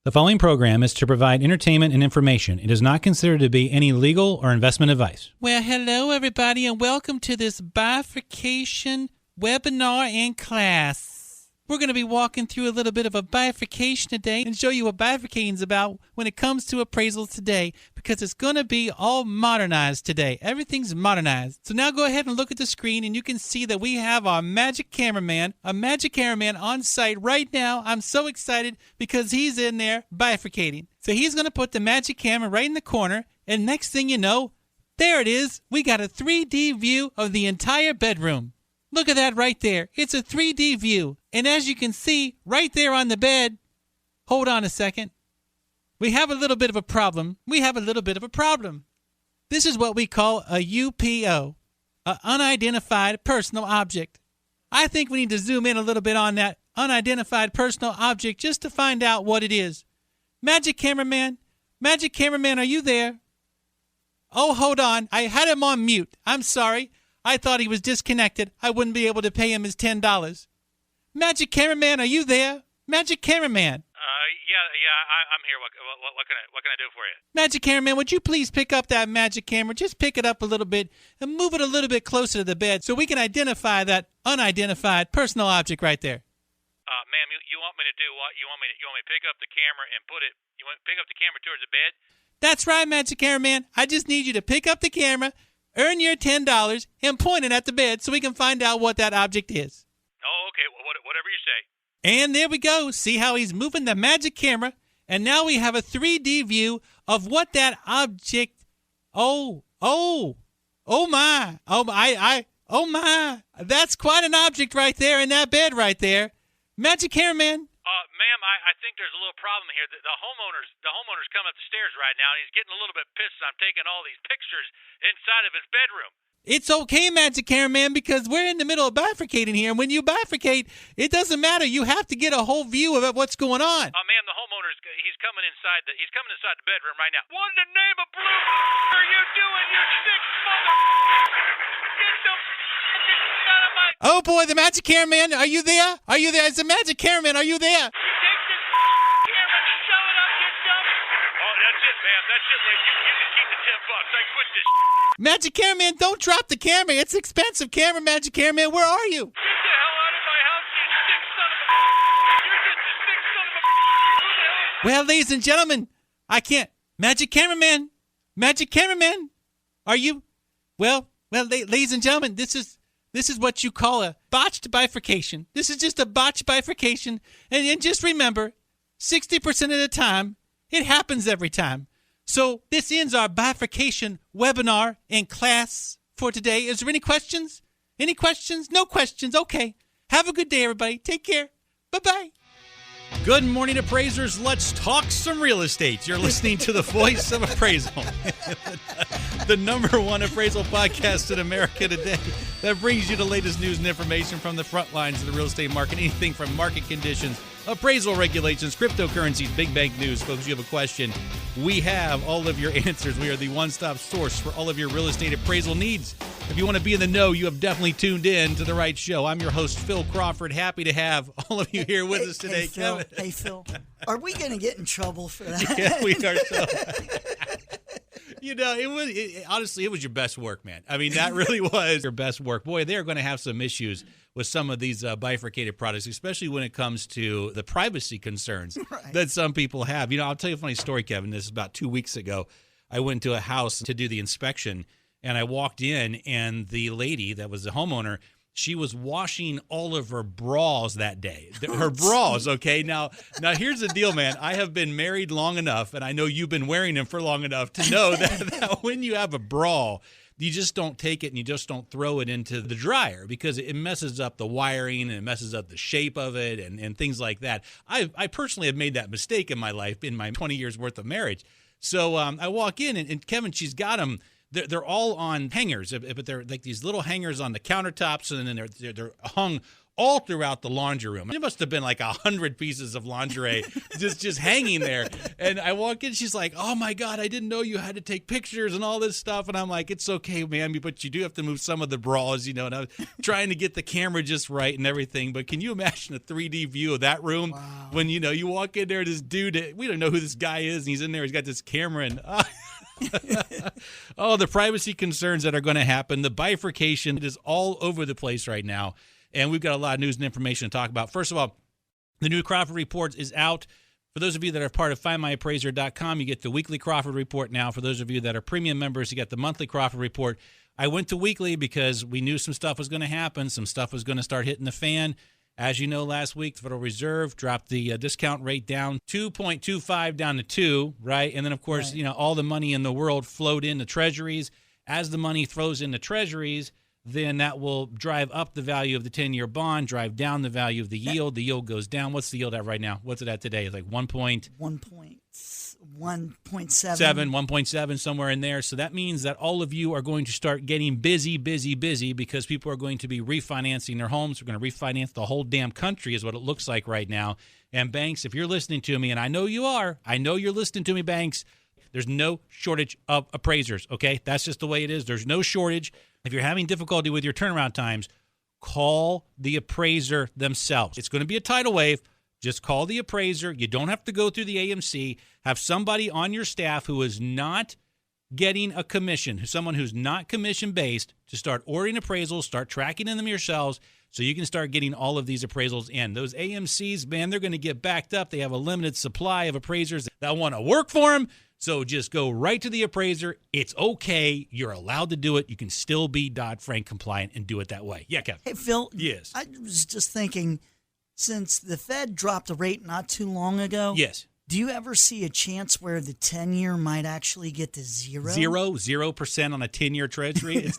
The following program is to provide entertainment and information. It is not considered to be any legal or investment advice. Well, hello, everybody, and welcome to this bifurcation webinar and class. We're going to be walking through a little bit of a bifurcation today and show you what bifurcating is about when it comes to appraisals today, because it's going to be all modernized today. Everything's modernized. So now go ahead and look at the screen, and you can see that we have our magic cameraman, on site right now. I'm so excited because he's in there bifurcating. So he's going to put the magic camera right in the corner, and next thing you know, there it is. We got a 3D view of the entire bedroom. Look at that right there. It's a 3D view. And as you can see, right there on the bed, hold on a second. We have a little bit of a problem. This is what we call a UPO, an unidentified personal object. I think we need to zoom in a little bit on that unidentified personal object just to find out what it is. Magic cameraman, are you there? Oh, hold on. I had him on mute. I'm sorry. I thought he was disconnected. I wouldn't be able to pay him his $10. Magic cameraman, are you there? Magic cameraman. I'm here. What can I do for you? Magic cameraman, would you please pick up that magic camera? Just pick it up a little bit and move it a little bit closer to the bed so we can identify that unidentified personal object right there. Ma'am, you want me to do what? You want me to pick up the camera and you want to pick up the camera towards the bed? That's right, magic cameraman. I just need you to pick up the camera, earn your $10, and point it at the bed so we can find out what that object is. Oh, okay. Whatever you say. And there we go. See how he's moving the magic camera? And now we have a 3D view of what that object... Oh my. That's quite an object right there in that bed right there. Magic cameraman. Ma'am, I think there's a little problem here. The homeowner's coming up the stairs right now, and he's getting a little bit pissed. I'm taking all these pictures inside of his bedroom. It's okay, magic cameraman, because we're in the middle of bifurcating here. And when you bifurcate, it doesn't matter. You have to get a whole view of what's going on. Ma'am, the homeowner's he's coming inside the bedroom right now. What in the name of blue are you doing, you sick mother? Get the out of my... Oh boy, the magic cameraman, are you there? It's the magic cameraman. Are you there? Take this camera and shove it up your dump. Oh, that's it, ma'am. That's it, lady. You can keep the $10. I quit this. Magic cameraman, don't drop the camera. It's expensive camera, magic cameraman. Where are you? Get the hell out of my house, you sick son of a... You're just a sick son of a... Who the hell... Well, ladies and gentlemen, I can't. Magic cameraman, are you? Well, ladies and gentlemen, this is what you call a botched bifurcation. This is just a botched bifurcation. And just remember, 60% of the time, it happens every time. So this ends our bifurcation webinar and class for today. Is there any questions? Any questions? No questions. Okay. Have a good day, everybody. Take care. Bye-bye. Good morning, appraisers. Let's talk some real estate. You're listening to the voice of Appraisal, the number one appraisal podcast in America today that brings you the latest news and information from the front lines of the real estate market, anything from market conditions, appraisal regulations, cryptocurrencies, big bank news. Folks, you have a question, we have all of your answers. We are the one-stop source for all of your real estate appraisal needs. If you want to be in the know, you have definitely tuned in to the right show. I'm your host, Phil Crawford. Happy to have all of you here with us today. Hey, Phil. Are we going to get in trouble for that? Yeah, we are so. Honestly, it was your best work, man. I mean, that really was your best work. Boy, they're going to have some issues with some of these bifurcated products, especially when it comes to the privacy concerns that some people have. I'll tell you a funny story, Kevin. This is about 2 weeks ago. I went to a house to do the inspection, and I walked in, and the lady that was the homeowner, she was washing all of her bras that day. Her bras, okay? Now here's the deal, man. I have been married long enough, and I know you've been wearing them for long enough to know that when you have a bra, you just don't take it and you just don't throw it into the dryer because it messes up the wiring and it messes up the shape of it and things like that. I personally have made that mistake in my life in my 20 years worth of marriage. So I walk in, and Kevin, she's got them. They're all on hangers, but they're like these little hangers on the countertops, and then they're hung all throughout the laundry room. It must have been like 100 pieces of lingerie just hanging there. And I walk in, she's like, oh my God, I didn't know you had to take pictures and all this stuff. And I'm like, it's okay, ma'am, but you do have to move some of the bras, and I was trying to get the camera just right and everything. But can you imagine a 3D view of that room when, you walk in there, this dude, we don't know who this guy is, and he's in there, he's got this camera, and the privacy concerns that are going to happen. The bifurcation is all over the place right now. And we've got a lot of news and information to talk about. First of all, the new Crawford Report is out. For those of you that are part of findmyappraiser.com, you get the weekly Crawford Report now. For those of you that are premium members, you get the monthly Crawford Report. I went to weekly because we knew some stuff was going to happen. Some stuff was going to start hitting the fan. As you know, last week, the Federal Reserve dropped the discount rate down 2.25 down to 2, right? And then, of course, all the money in the world flowed into treasuries. As the money flows into treasuries, then that will drive up the value of the 10-year bond, drive down the value of the yield. The yield goes down. What's the yield at right now? What's it at today? It's like 1.7, 1.7, somewhere in there. So that means that all of you are going to start getting busy because people are going to be refinancing their homes. We're going to refinance the whole damn country is what it looks like right now. And banks, if you're listening to me, and I know you are, I know you're listening to me, banks, there's no shortage of appraisers, okay? That's just the way it is. There's no shortage. If you're having difficulty with your turnaround times, call the appraiser themselves. It's going to be a tidal wave. Just call the appraiser. You don't have to go through the AMC. Have somebody on your staff who is not getting a commission, someone who's not commission-based, to start ordering appraisals, start tracking them yourselves, so you can start getting all of these appraisals in. Those AMCs, man, they're going to get backed up. They have a limited supply of appraisers that want to work for them. So just go right to the appraiser. It's okay. You're allowed to do it. You can still be Dodd-Frank compliant and do it that way. Yeah, Kevin. Hey, Phil. Yes. I was just thinking, since the Fed dropped the rate not too long ago. Yes. Do you ever see a chance where the 10-year might actually get to 0? 0% on a 10-year treasury? It's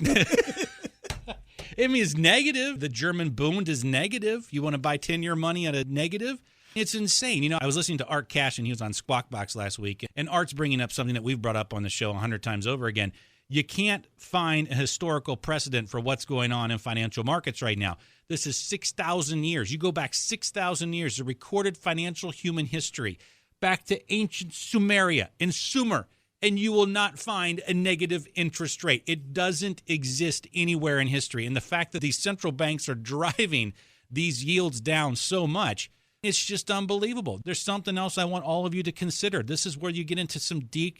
negative. The German Bund is negative. You want to buy 10-year money at a negative? It's insane. I was listening to Art Cash, and he was on Squawk Box last week, and Art's bringing up something that we've brought up on the show 100 times over again. You can't find a historical precedent for what's going on in financial markets right now. This is 6,000 years. You go back 6,000 years, the recorded financial human history, back to ancient Sumeria and Sumer, and you will not find a negative interest rate. It doesn't exist anywhere in history. And the fact that these central banks are driving these yields down so much, it's just unbelievable. There's something else I want all of you to consider. This is where you get into some deep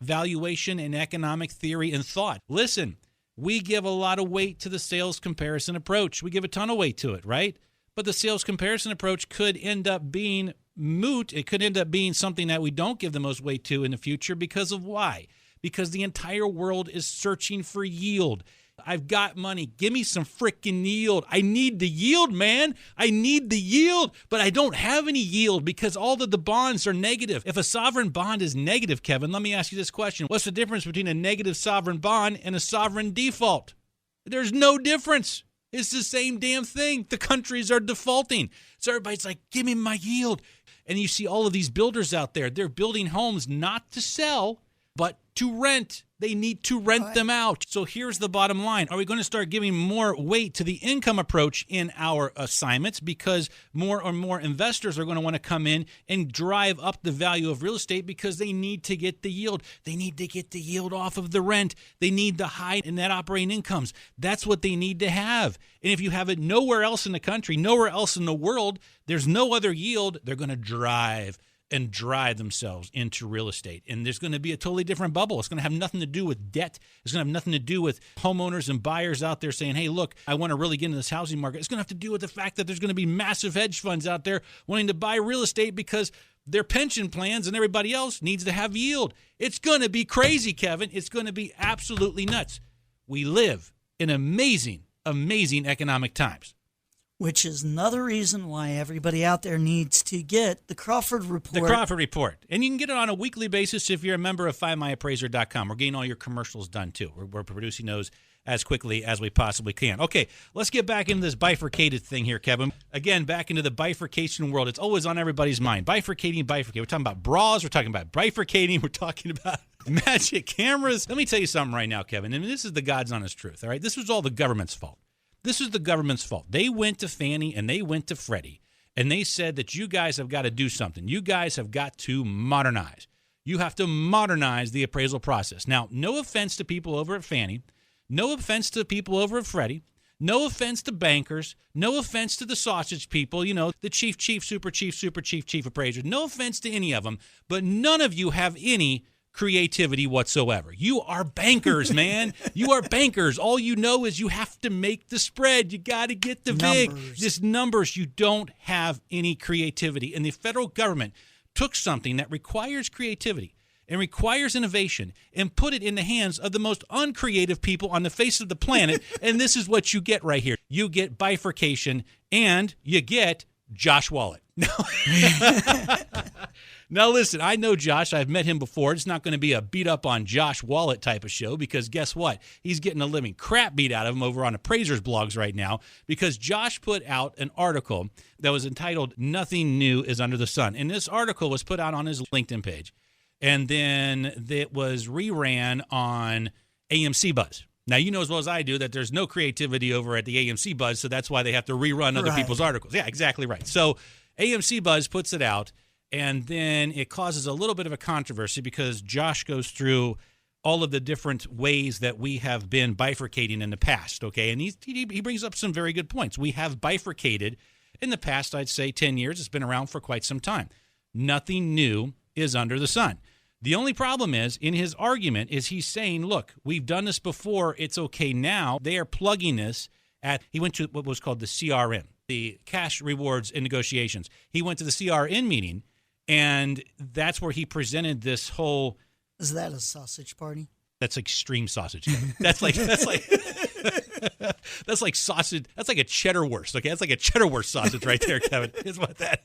valuation and economic theory and thought. Listen, we give a lot of weight to the sales comparison approach. We give a ton of weight to it, right? But the sales comparison approach could end up being moot. It could end up being something that we don't give the most weight to in the future because of why? Because the entire world is searching for yield. I've got money. Give me some freaking yield. I need the yield, man. I need the yield, but I don't have any yield because all of the bonds are negative. If a sovereign bond is negative, Kevin, let me ask you this question. What's the difference between a negative sovereign bond and a sovereign default? There's no difference. It's the same damn thing. The countries are defaulting. So everybody's like, give me my yield. And you see all of these builders out there. They're building homes not to sell, but to rent. They need to rent them out. So here's the bottom line. Are we going to start giving more weight to the income approach in our assignments because more and more investors are going to want to come in and drive up the value of real estate because they need to get the yield. They need to get the yield off of the rent. They need the high net operating incomes. That's what they need to have. And if you have it nowhere else in the country, nowhere else in the world, there's no other yield, they're going to drive themselves into real estate. And there's going to be a totally different bubble. It's going to have nothing to do with debt. It's going to have nothing to do with homeowners and buyers out there saying, hey, look, I want to really get into this housing market. It's going to have to do with the fact that there's going to be massive hedge funds out there wanting to buy real estate because their pension plans and everybody else needs to have yield. It's going to be crazy, Kevin. It's going to be absolutely nuts. We live in amazing economic times. Which is another reason why everybody out there needs to get the Crawford Report. The Crawford Report. And you can get it on a weekly basis if you're a member of findmyappraiser.com. We're getting all your commercials done, too. We're producing those as quickly as we possibly can. Okay, let's get back into this bifurcated thing here, Kevin. Again, back into the bifurcation world. It's always on everybody's mind. Bifurcating. We're talking about bras. We're talking about bifurcating. We're talking about magic cameras. Let me tell you something right now, Kevin. I mean, this is the God's honest truth, all right? This was all the government's fault. This is the government's fault. They went to Fannie and they went to Freddie, and they said that you guys have got to do something. You guys have got to modernize. You have to modernize the appraisal process. Now, no offense to people over at Fannie, no offense to people over at Freddie, no offense to bankers, no offense to the sausage people, the chief, super chief appraisers. No offense to any of them, but none of you have any creativity whatsoever. You are bankers, man. You are bankers. All you know is you have to make the spread. You got to get the VIG. Just numbers. You don't have any creativity. And the federal government took something that requires creativity and requires innovation and put it in the hands of the most uncreative people on the face of the planet. And this is what you get right here. You get bifurcation and you get Josh Wallet. Now, listen, I know Josh. I've met him before. It's not going to be a beat up on Josh Wallet type of show because guess what? He's getting a living crap beat out of him over on Appraiser's blogs right now because Josh put out an article that was entitled Nothing New is Under the Sun. And this article was put out on his LinkedIn page. And then it was reran on AMC Buzz. Now, you know as well as I do that there's no creativity over at the AMC Buzz, so that's why they have to rerun other people's articles. Yeah, exactly right. So AMC Buzz puts it out, and then it causes a little bit of a controversy because Josh goes through all of the different ways that we have been bifurcating in the past, okay? And he brings up some very good points. We have bifurcated in the past, I'd say 10 years. It's been around for quite some time. Nothing new is under the sun. The only problem is, in his argument, is he's saying, look, we've done this before. It's okay now. They are plugging this at, he went to what was called the CRN, the Cash Rewards and Negotiations. He went to the CRN meeting, and that's where he presented this whole. Is that a sausage party? That's extreme sausage. That's like that's like sausage. That's like a cheddar wurst. Okay, that's like a cheddar wurst sausage right there, Kevin. Is what that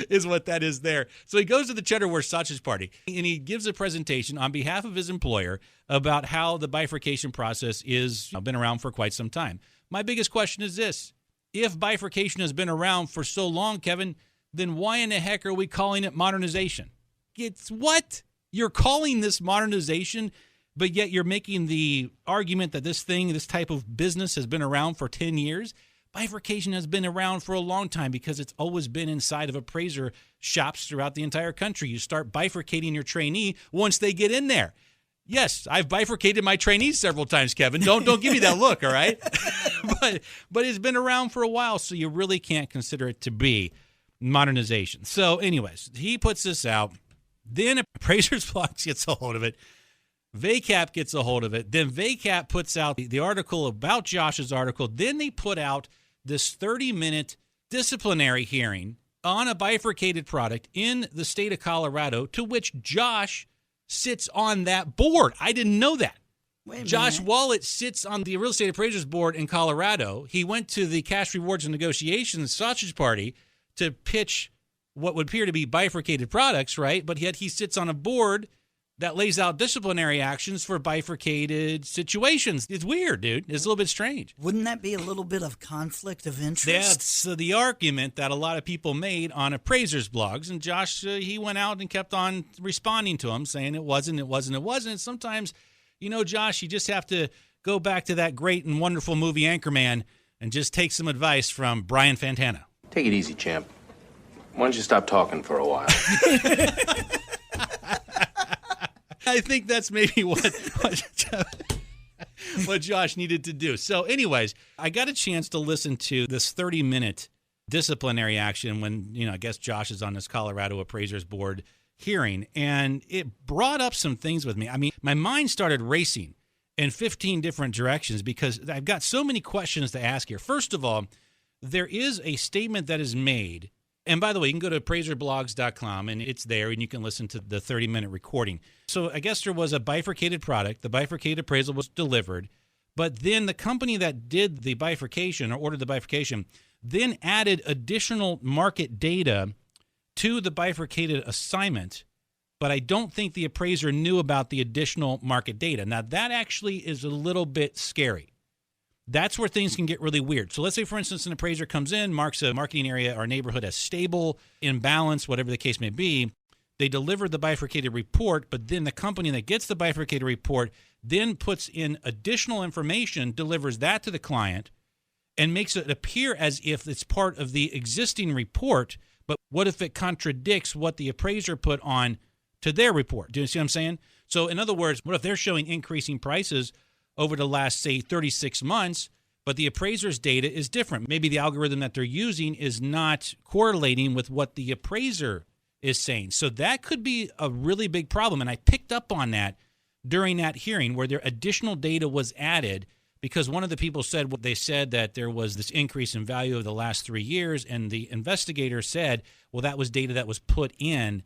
is what that is there. So he goes to the cheddar wurst sausage party, and he gives a presentation on behalf of his employer about how the bifurcation process is been around for quite some time. My biggest question is this: if bifurcation has been around for so long, Kevin, then why in the heck are we calling it modernization? It's what? You're calling this modernization, but yet you're making the argument that this type of business has been around for 10 years. Bifurcation has been around for a long time because it's always been inside of appraiser shops throughout the entire country. You start bifurcating your trainee once they get in there. Yes, I've bifurcated my trainees several times, Kevin. Don't give me that look, all right? but it's been around for a while, so you really can't consider it to be modernization. So anyways, he puts this out. Then Appraiser's Blog gets a hold of it. VACAP gets a hold of it. Then VACAP puts out the article about Josh's article. Then they put out this 30-minute disciplinary hearing on a bifurcated product in the state of Colorado, to which Josh sits on that board. I didn't know that. Josh Wallet sits on the Real Estate Appraisers Board in Colorado. He went to the Cash Rewards and Negotiations sausage party to pitch what would appear to be bifurcated products, right? But yet he sits on a board that lays out disciplinary actions for bifurcated situations. It's weird, dude. It's a little bit strange. Wouldn't that be a little bit of conflict of interest? That's the argument that a lot of people made on appraisers' blogs. And Josh, he went out and kept on responding to them, saying it wasn't. And sometimes, Josh, you just have to go back to that great and wonderful movie Anchorman and just take some advice from Brian Fantana. Take it easy, champ. Why don't you stop talking for a while? I think that's maybe what Josh needed to do. So anyways, I got a chance to listen to this 30-minute disciplinary action when, I guess Josh is on this Colorado Appraisers Board hearing, and it brought up some things with me. I mean, my mind started racing in 15 different directions because I've got so many questions to ask here. First of all, there is a statement that is made. And by the way, you can go to appraiserblogs.com, and it's there, and you can listen to the 30-minute recording. So I guess there was a bifurcated product. The bifurcated appraisal was delivered. But then the company that did the bifurcation or ordered the bifurcation then added additional market data to the bifurcated assignment. But I don't think the appraiser knew about the additional market data. Now, that actually is a little bit scary. That's where things can get really weird. So let's say, for instance, an appraiser comes in, marks a marketing area or neighborhood as stable, in balance, whatever the case may be. They deliver the bifurcated report, but then the company that gets the bifurcated report then puts in additional information, delivers that to the client, and makes it appear as if it's part of the existing report. But what if it contradicts what the appraiser put on to their report? Do you see what I'm saying? So in other words, what if they're showing increasing prices over the last, say, 36 months, but the appraiser's data is different? Maybe the algorithm that they're using is not correlating with what the appraiser is saying. So that could be a really big problem. And I picked up on that during that hearing where their additional data was added, because one of the people said what they said, that there was this increase in value of the last 3 years, and the investigator said, well, that was data that was put in.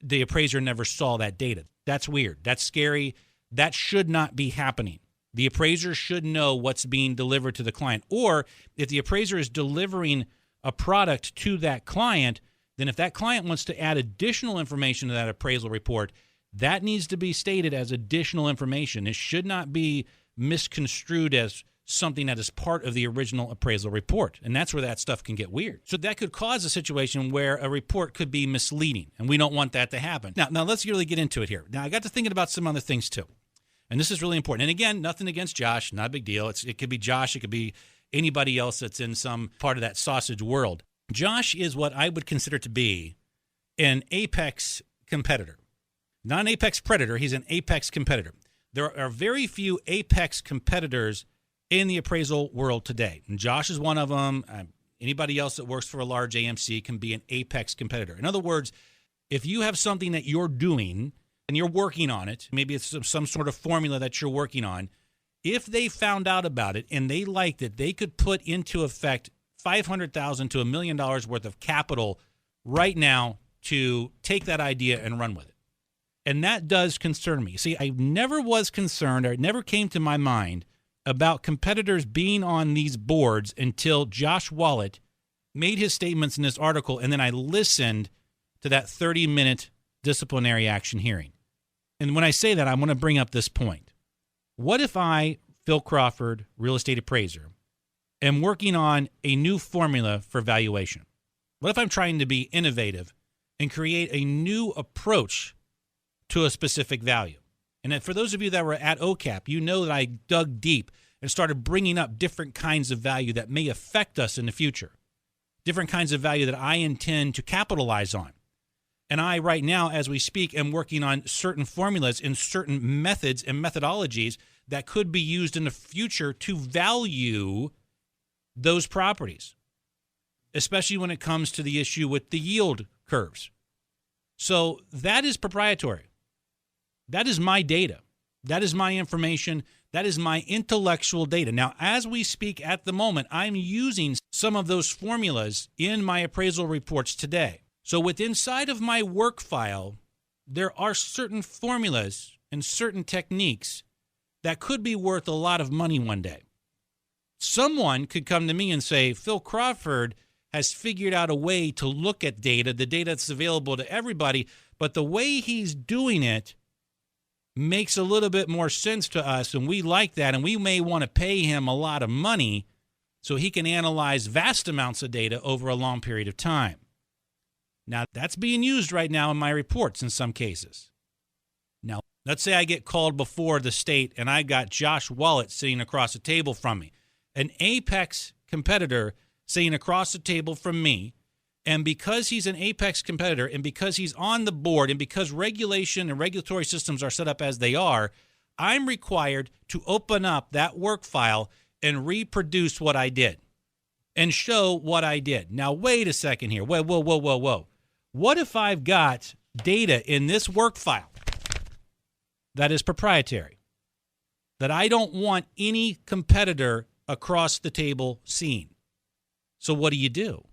The appraiser never saw that data. That's weird. That's scary. That should not be happening. The appraiser should know what's being delivered to the client. Or if the appraiser is delivering a product to that client, then if that client wants to add additional information to that appraisal report, that needs to be stated as additional information. It should not be misconstrued as something that is part of the original appraisal report. And that's where that stuff can get weird. So that could cause a situation where a report could be misleading, and we don't want that to happen. Now let's really get into it here. Now, I got to thinking about some other things too. And this is really important. And again, nothing against Josh, not a big deal. It could be Josh, it could be anybody else that's in some part of that sausage world. Josh is what I would consider to be an apex competitor. Not an apex predator, he's an apex competitor. There are very few apex competitors in the appraisal world today. And Josh is one of them. Anybody else that works for a large AMC can be an apex competitor. In other words, if you have something that you're doing and you're working on it, maybe it's some sort of formula that you're working on, if they found out about it and they liked it, they could put into effect $500,000 to $1 million worth of capital right now to take that idea and run with it. And that does concern me. See, I never was concerned, or it never came to my mind about competitors being on these boards until Josh Wallet made his statements in this article, and then I listened to that 30-minute disciplinary action hearing. And when I say that, I want to bring up this point. What if I, Phil Crawford, real estate appraiser, am working on a new formula for valuation? What if I'm trying to be innovative and create a new approach to a specific value? And for those of you that were at OCAP, you know that I dug deep and started bringing up different kinds of value that may affect us in the future, different kinds of value that I intend to capitalize on. And I, right now, as we speak, am working on certain formulas and certain methods and methodologies that could be used in the future to value those properties, especially when it comes to the issue with the yield curves. So that is proprietary. That is my data. That is my information. That is my intellectual data. Now, as we speak at the moment, I'm using some of those formulas in my appraisal reports today. So inside of my work file, there are certain formulas and certain techniques that could be worth a lot of money one day. Someone could come to me and say, Phil Crawford has figured out a way to look at data, the data that's available to everybody, but the way he's doing it makes a little bit more sense to us, and we like that, and we may want to pay him a lot of money so he can analyze vast amounts of data over a long period of time. Now, that's being used right now in my reports in some cases. Now, let's say I get called before the state, and I got Josh Wallet sitting across the table from me, an apex competitor sitting across the table from me. And because he's an apex competitor, and because he's on the board, and because regulation and regulatory systems are set up as they are, I'm required to open up that work file and reproduce what I did and show what I did. Now, wait a second here. Whoa. What if I've got data in this work file that is proprietary, that I don't want any competitor across the table seeing? So what do?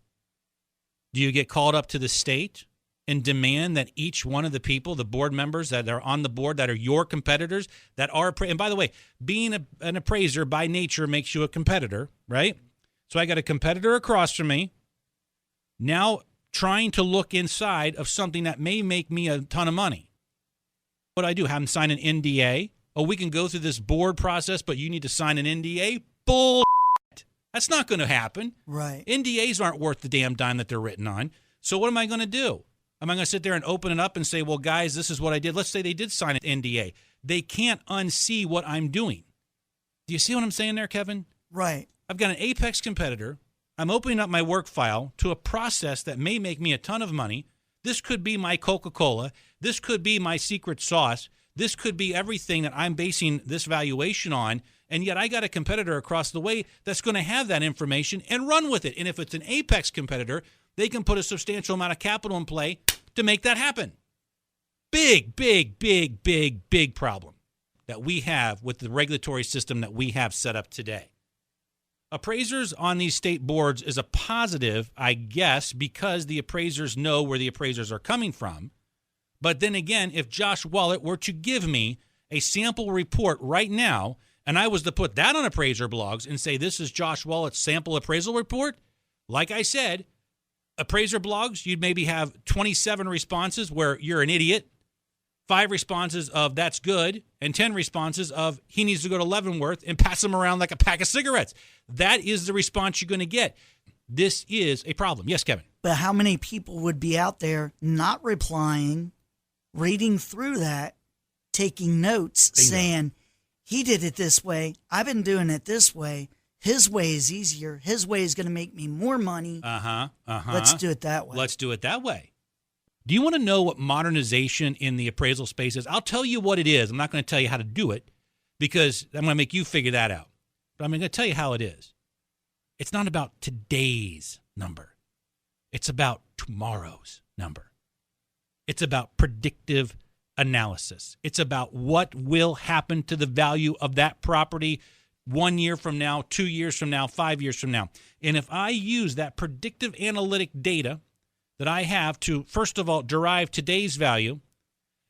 Do you get called up to the state and demand that each one of the people, the board members that are on the board that are your competitors, that are, and by the way, being an appraiser by nature makes you a competitor, right? So I got a competitor across from me now trying to look inside of something that may make me a ton of money. What do I do? Have them sign an NDA? Oh, we can go through this board process, but you need to sign an NDA? Bull. That's not going to happen. Right. NDAs aren't worth the damn dime that they're written on. So what am I going to do? Am I going to sit there and open it up and say, well, guys, this is what I did? Let's say they did sign an NDA. they can't unsee what I'm doing. Do you see what I'm saying there, Kevin? Right. I've got an apex competitor. I'm opening up my work file to a process that may make me a ton of money. This could be my Coca-Cola. This could be my secret sauce. This could be everything that I'm basing this valuation on. And yet I got a competitor across the way that's going to have that information and run with it. And if it's an apex competitor, they can put a substantial amount of capital in play to make that happen. Big, big, big, big, big problem that we have with the regulatory system that we have set up today. Appraisers on these state boards is a positive, I guess, because the appraisers know where the appraisers are coming from. But then again, if Josh Wallet were to give me a sample report right now, and I was to put that on appraiser blogs and say, this is Josh Wallet's sample appraisal report, like I said, appraiser blogs, you'd maybe have 27 responses where you're an idiot, 5 responses of that's good, and 10 responses of he needs to go to Leavenworth and pass them around like a pack of cigarettes. That is the response you're going to get. This is a problem. Yes, Kevin. But how many people would be out there not replying, reading through that, taking notes, Bingo. saying, he did it this way, I've been doing it this way, his way is easier, his way is going to make me more money. Let's do it that way. Let's do it that way. Do you want to know what modernization in the appraisal space is? I'll tell you what it is. I'm not going to tell you how to do it because I'm going to make you figure that out. But I'm going to tell you how it is. It's not about today's number. It's about tomorrow's number. It's about predictive analysis. It's about what will happen to the value of that property 1 year from now, 2 years from now, 5 years from now. And if I use that predictive analytic data that I have to, first of all, derive today's value,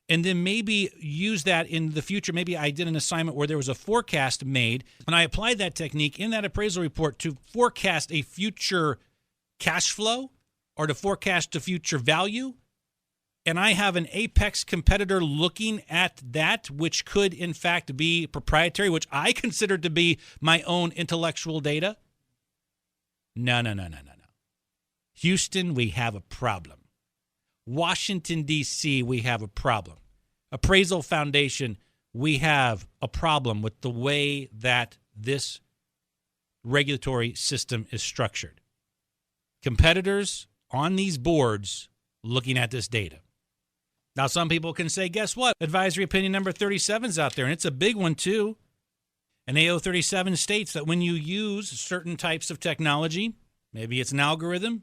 and then maybe use that in the future. Maybe I did an assignment where there was a forecast made, and I applied that technique in that appraisal report to forecast a future cash flow or to forecast a future value. And I have an apex competitor looking at that, which could, in fact, be proprietary, which I consider to be my own intellectual data. No. Houston, we have a problem. Washington, D.C., we have a problem. Appraisal Foundation, we have a problem with the way that this regulatory system is structured. Competitors on these boards looking at this data. Now, some people can say, guess what? Advisory opinion number 37 is out there, and it's a big one, too. And AO37 states that when you use certain types of technology, maybe it's an algorithm,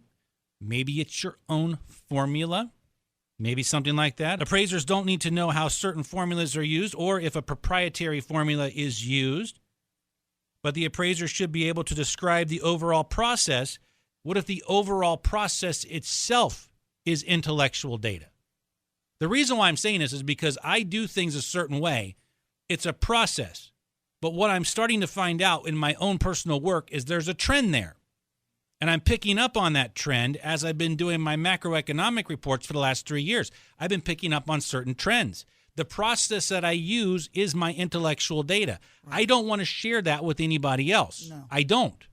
maybe it's your own formula, maybe something like that. Appraisers don't need to know how certain formulas are used or if a proprietary formula is used, but the appraiser should be able to describe the overall process. What if the overall process itself is intellectual data? The reason why I'm saying this is because I do things a certain way. It's a process. But what I'm starting to find out in my own personal work is there's a trend there. And I'm picking up on that trend as I've been doing my macroeconomic reports for the last 3 years. I've been picking up on certain trends. The process that I use is my intellectual data. Right. I don't want to share that with anybody else. No. I don't.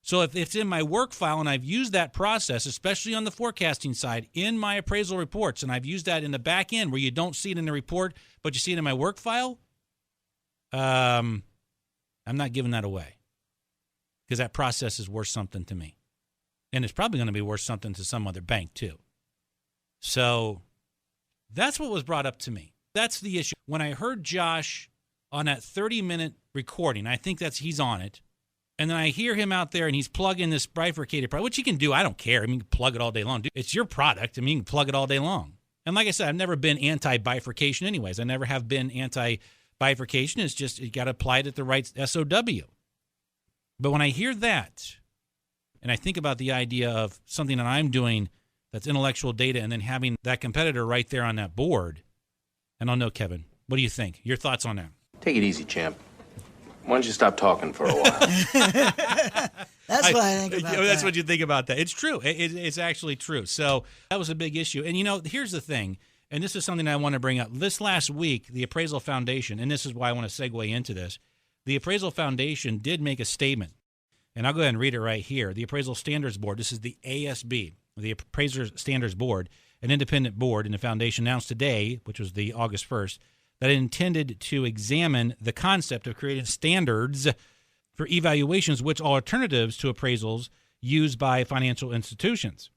So if it's in my work file and I've used that process, especially on the forecasting side, in my appraisal reports, and I've used that in the back end where you don't see it in the report, but you see it in my work file, I'm not giving that away because that process is worth something to me. And it's probably going to be worth something to some other bank too. So that's what was brought up to me. That's the issue. When I heard Josh on that 30-minute recording, I think he's on it. And then I hear him out there and he's plugging this bifurcated product, which you can do. I don't care. I mean, you can plug it all day long. It's your product. I mean, you can plug it all day long. And like I said, I've never been anti-bifurcation anyways. I never have been anti-bifurcation. It's just you got to apply it at the right SOW. But when I hear that and I think about the idea of something that I'm doing that's intellectual data and then having that competitor right there on that board, and I'll know, Kevin, what do you think? Your thoughts on that? Take it easy, champ. Why don't you stop talking for a while? That's what I think about that. That's what you think about that. It's true. It's actually true. So that was a big issue. And, here's the thing, and this is something I want to bring up. This last week, the Appraisal Foundation, and this is why I want to segue into this, the Appraisal Foundation did make a statement, and I'll go ahead and read it right here. The Appraisal Standards Board, this is the ASB, the Appraiser Standards Board, an independent board in the foundation announced today, which was the August 1st, that intended to examine the concept of creating standards for evaluations, which are alternatives to appraisals used by financial institutions.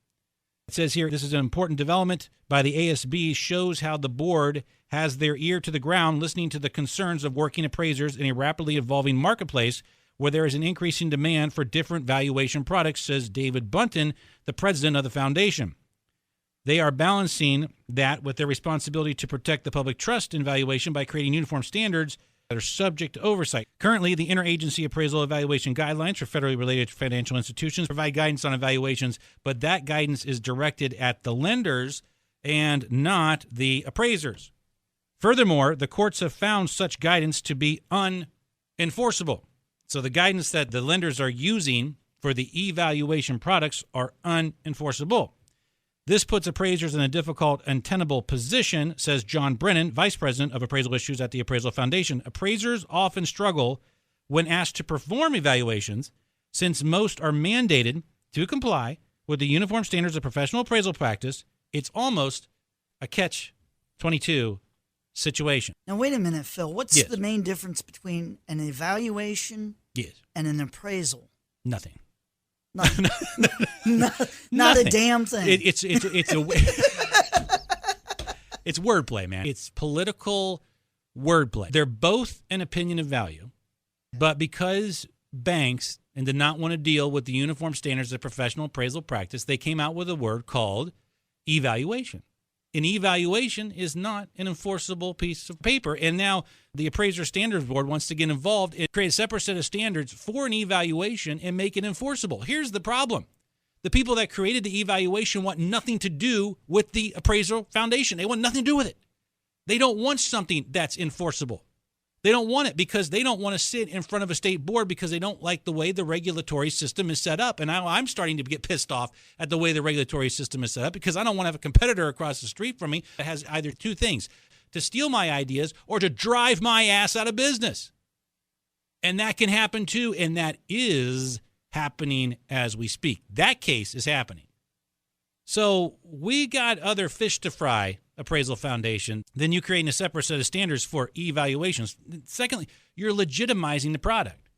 It says here, this is an important development by the ASB, shows how the board has their ear to the ground, listening to the concerns of working appraisers in a rapidly evolving marketplace where there is an increasing demand for different valuation products, says David Bunton, the president of the foundation. They are balancing that with their responsibility to protect the public trust in valuation by creating uniform standards that are subject to oversight. Currently, the Interagency Appraisal Evaluation Guidelines for federally related financial institutions provide guidance on evaluations, but that guidance is directed at the lenders and not the appraisers. Furthermore, the courts have found such guidance to be unenforceable. So the guidance that the lenders are using for the evaluation products are unenforceable. This puts appraisers in a difficult and tenable position, says John Brennan, Vice President of Appraisal Issues at the Appraisal Foundation. Appraisers often struggle when asked to perform evaluations, since most are mandated to comply with the uniform standards of professional appraisal practice. It's almost a catch-22 situation. Now, wait a minute, Phil. What's Yes. the main difference between an evaluation Yes. and an appraisal? Nothing. Not, not a Nothing. damn thing. It's wordplay, man. It's political wordplay. They're both an opinion of value, but because banks did not want to deal with the uniform standards of professional appraisal practice, they came out with a word called evaluation. An evaluation is not an enforceable piece of paper. And now the Appraiser Standards Board wants to get involved and create a separate set of standards for an evaluation and make it enforceable. Here's the problem. The people that created the evaluation want nothing to do with the Appraisal Foundation. They want nothing to do with it. They don't want something that's enforceable. They don't want it because they don't want to sit in front of a state board because they don't like the way the regulatory system is set up. And now I'm starting to get pissed off at the way the regulatory system is set up because I don't want to have a competitor across the street from me that has either two things, to steal my ideas or to drive my ass out of business. And that can happen too, and that is happening as we speak. That case is happening. So we got other fish to fry, Appraisal Foundation, then you creating a separate set of standards for evaluations. Secondly, you're legitimizing the product.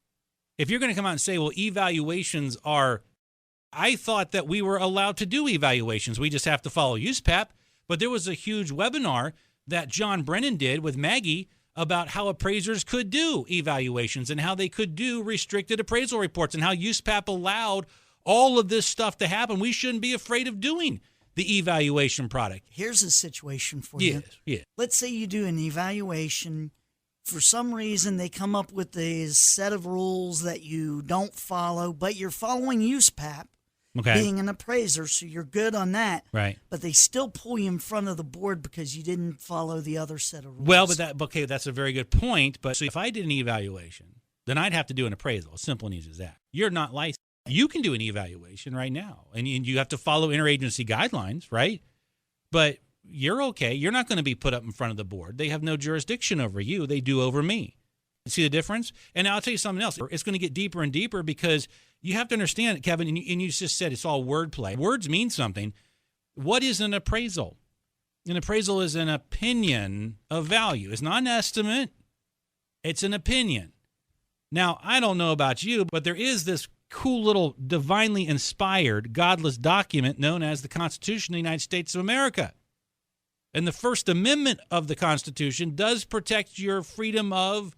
If you're going to come out and say, well, evaluations are, I thought that we were allowed to do evaluations. We just have to follow USPAP. But there was a huge webinar that John Brennan did with Maggie about how appraisers could do evaluations and how they could do restricted appraisal reports and how USPAP allowed all of this stuff to happen. We shouldn't be afraid of doing the evaluation product. Here's a situation for you. Yes. Let's say you do an evaluation. For some reason, they come up with a set of rules that you don't follow, but you're following USPAP, being an appraiser, so you're good on that. Right. But they still pull you in front of the board because you didn't follow the other set of rules. Well, that's a very good point. But so if I did an evaluation, then I'd have to do an appraisal. As simple and easy as that. You're not licensed. You can do an evaluation right now, and you have to follow interagency guidelines, right? But you're okay. You're not going to be put up in front of the board. They have no jurisdiction over you. They do over me. See the difference? And now I'll tell you something else. It's going to get deeper and deeper because you have to understand, Kevin, and you just said it's all wordplay. Words mean something. What is an appraisal? An appraisal is an opinion of value. It's not an estimate. It's an opinion. Now, I don't know about you, but there is this cool little divinely inspired, godless document known as the Constitution of the United States of America. And the First Amendment of the Constitution does protect your freedom of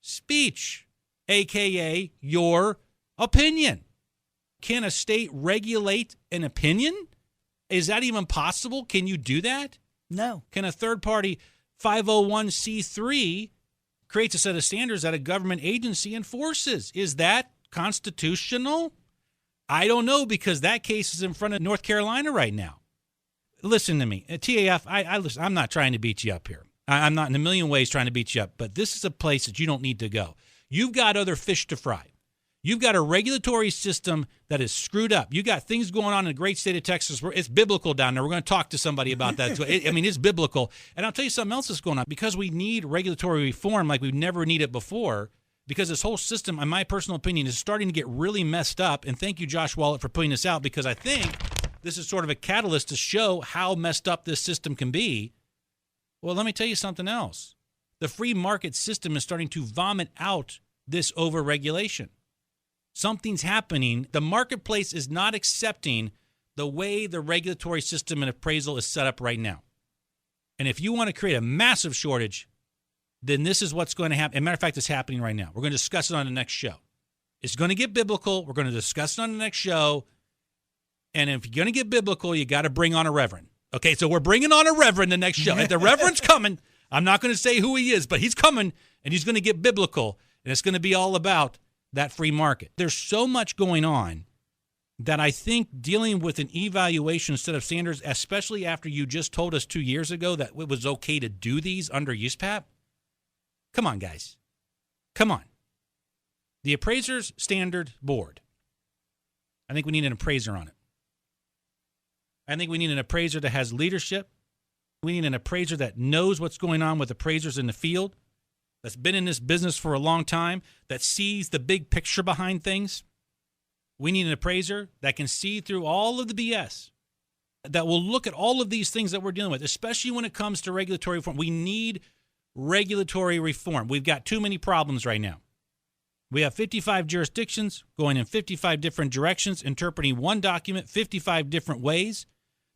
speech, a.k.a. your opinion. Can a state regulate an opinion? Is that even possible? Can you do that? No. Can a third-party 501c3 create a set of standards that a government agency enforces? Is that constitutional? I don't know, because that case is in front of North Carolina right now. Listen to me. TAF, listen, I'm not trying to beat you up here. I'm not in a million ways trying to beat you up, but this is a place that you don't need to go. You've got other fish to fry. You've got a regulatory system that is screwed up. You got things going on in the great state of Texas where it's biblical down there. We're going to talk to somebody about that. It's biblical. And I'll tell you something else that's going on. Because we need regulatory reform like we've never needed before, because this whole system, in my personal opinion, is starting to get really messed up. And thank you, Josh Wallet, for putting this out, because I think this is sort of a catalyst to show how messed up this system can be. Well, let me tell you something else. The free market system is starting to vomit out this overregulation. Something's happening. The marketplace is not accepting the way the regulatory system and appraisal is set up right now. And if you want to create a massive shortage, then this is what's going to happen. As a matter of fact, it's happening right now. We're going to discuss it on the next show. It's going to get biblical. We're going to discuss it on the next show. And if you're going to get biblical, you got to bring on a reverend. Okay, so we're bringing on a reverend the next show. And the reverend's coming. I'm not going to say who he is, but he's coming, and he's going to get biblical. And it's going to be all about that free market. There's so much going on that I think dealing with an evaluation instead of standards, especially after you just told us 2 years ago that it was okay to do these under USPAP. Come on, guys. Come on. The Appraisers Standard Board. I think we need an appraiser on it. I think we need an appraiser that has leadership. We need an appraiser that knows what's going on with appraisers in the field, that's been in this business for a long time, that sees the big picture behind things. We need an appraiser that can see through all of the BS, that will look at all of these things that we're dealing with, especially when it comes to regulatory reform. We need regulatory reform. We've got too many problems right now. We have 55 jurisdictions going in 55 different directions, interpreting one document 55 different ways.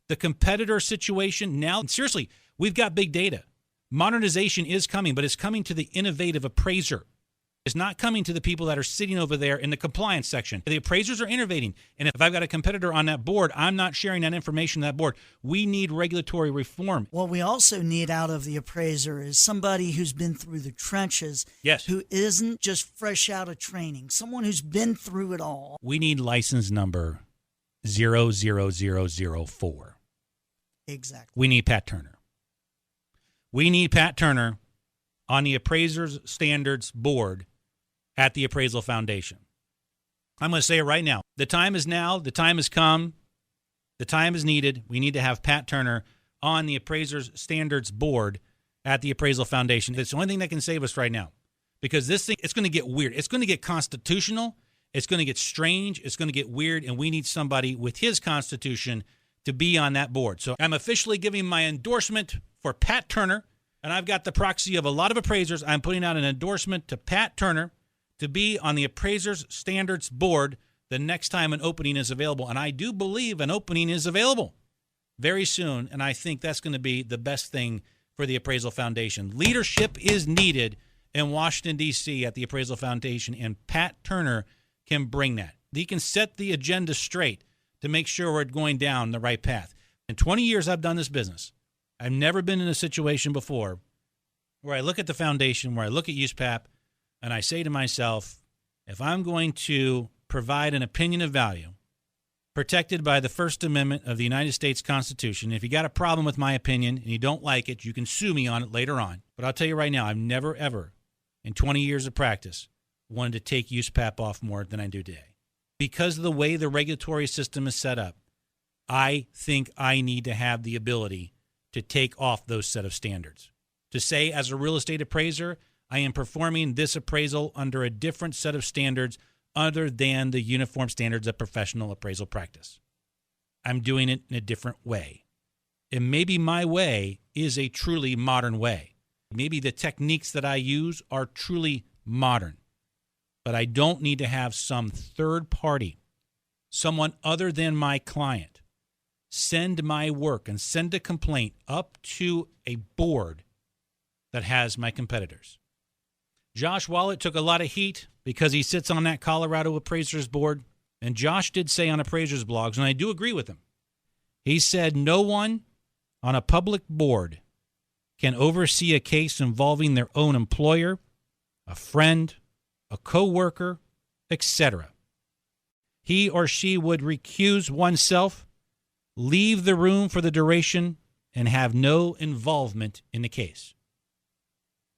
The competitor situation now, seriously, we've got big data. Modernization is coming, but it's coming to the innovative appraiser. It's not coming to the people that are sitting over there in the compliance section. The appraisers are innovating. And if I've got a competitor on that board, I'm not sharing that information to that board. We need regulatory reform. What we also need out of the appraiser is somebody who's been through the trenches. Yes. Who isn't just fresh out of training. Someone who's been through it all. We need license number 00004. Exactly. We need Pat Turner. We need Pat Turner on the Appraisers Standards Board at the Appraisal Foundation. I'm going to say it right now. The time is now. The time has come. The time is needed. We need to have Pat Turner on the Appraisers Standards Board at the Appraisal Foundation. It's the only thing that can save us right now, because this thing, it's going to get weird. It's going to get constitutional. It's going to get strange. It's going to get weird, and we need somebody with his constitution to be on that board. So I'm officially giving my endorsement for Pat Turner, and I've got the proxy of a lot of appraisers. I'm putting out an endorsement to Pat Turner to be on the Appraisers Standards Board the next time an opening is available. And I do believe an opening is available very soon, and I think that's going to be the best thing for the Appraisal Foundation. Leadership is needed in Washington, D.C. at the Appraisal Foundation, and Pat Turner can bring that. He can set the agenda straight to make sure we're going down the right path. In 20 years I've done this business, I've never been in a situation before where I look at the foundation, where I look at USPAP, and I say to myself, if I'm going to provide an opinion of value protected by the First Amendment of the United States Constitution, if you got a problem with my opinion and you don't like it, you can sue me on it later on. But I'll tell you right now, I've never, ever, in 20 years of practice, wanted to take USPAP off more than I do today. Because of the way the regulatory system is set up, I think I need to have the ability to take off those set of standards. To say, as a real estate appraiser, I am performing this appraisal under a different set of standards other than the uniform standards of professional appraisal practice. I'm doing it in a different way. And maybe my way is a truly modern way. Maybe the techniques that I use are truly modern. But I don't need to have some third party, someone other than my client, send my work and send a complaint up to a board that has my competitors. Josh Wallet took a lot of heat because he sits on that Colorado Appraisers Board. And Josh did say on Appraisers blogs, and I do agree with him, he said no one on a public board can oversee a case involving their own employer, a friend, a coworker, etc. He or she would recuse oneself, leave the room for the duration, and have no involvement in the case.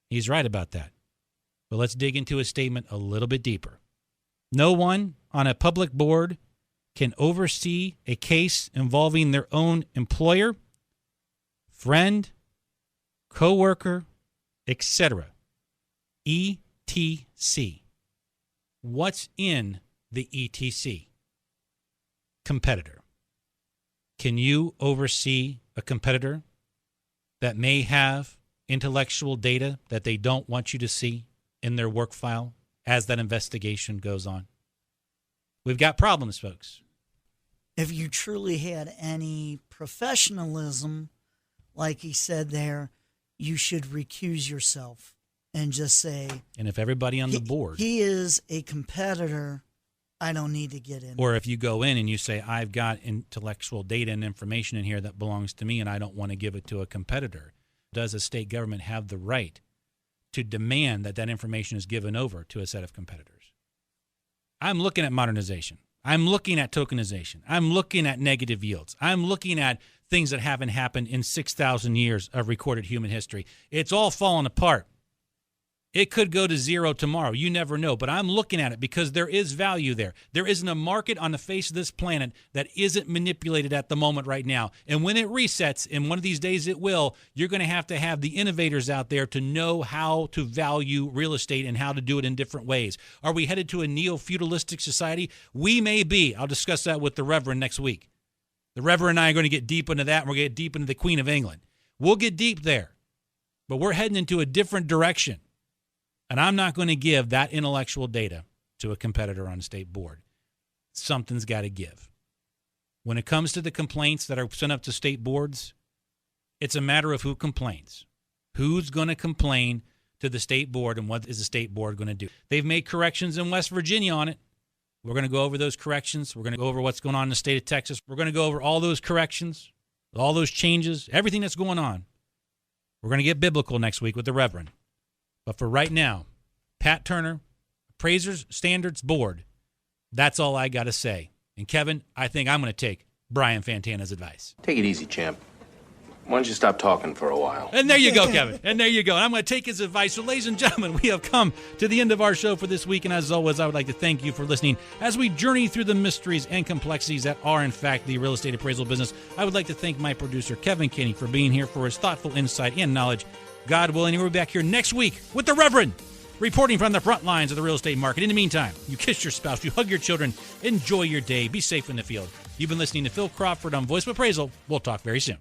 He's right about that. But let's dig into his statement a little bit deeper. No one on a public board can oversee a case involving their own employer, friend, coworker, etc. ETC. What's in the ETC? Competitor. Can you oversee a competitor that may have intellectual data that they don't want you to see in their work file as that investigation goes on. We've got problems, folks. If you truly had any professionalism, like he said there, you should recuse yourself and just say, and if everybody on the board, he is a competitor, I don't need to get in. Or if you go in and you say, I've got intellectual data and information in here that belongs to me and I don't want to give it to a competitor, does a state government have the right to demand that that information is given over to a set of competitors? I'm looking at modernization. I'm looking at tokenization. I'm looking at negative yields. I'm looking at things that haven't happened in 6,000 years of recorded human history. It's all fallen apart. It could go to zero tomorrow. You never know. But I'm looking at it because there is value there. There isn't a market on the face of this planet that isn't manipulated at the moment right now. And when it resets, and one of these days it will, you're going to have the innovators out there to know how to value real estate and how to do it in different ways. Are we headed to a neo-feudalistic society? We may be. I'll discuss that with the Reverend next week. The Reverend and I are going to get deep into that, and we're going to get deep into the Queen of England. We'll get deep there. But we're heading into a different direction. And I'm not going to give that intellectual data to a competitor on a state board. Something's got to give. When it comes to the complaints that are sent up to state boards, it's a matter of who complains. Who's going to complain to the state board, and what is the state board going to do? They've made corrections in West Virginia on it. We're going to go over those corrections. We're going to go over what's going on in the state of Texas. We're going to go over all those corrections, all those changes, everything that's going on. We're going to get biblical next week with the Reverend. But for right now, Pat Turner, Appraisers Standards Board, that's all I got to say. And Kevin, I think I'm going to take Brian Fantana's advice. Take it easy, champ. Why don't you stop talking for a while? And there you go, Kevin. And there you go. And I'm going to take his advice. So, ladies and gentlemen, we have come to the end of our show for this week. And as always, I would like to thank you for listening as we journey through the mysteries and complexities that are, in fact, the real estate appraisal business. I would like to thank my producer, Kevin Kinney, for being here, for his thoughtful insight and knowledge. God willing, we'll be back here next week with the Reverend, reporting from the front lines of the real estate market. In the meantime, you kiss your spouse, you hug your children, enjoy your day, be safe in the field. You've been listening to Phil Crawford on Voice of Appraisal. We'll talk very soon.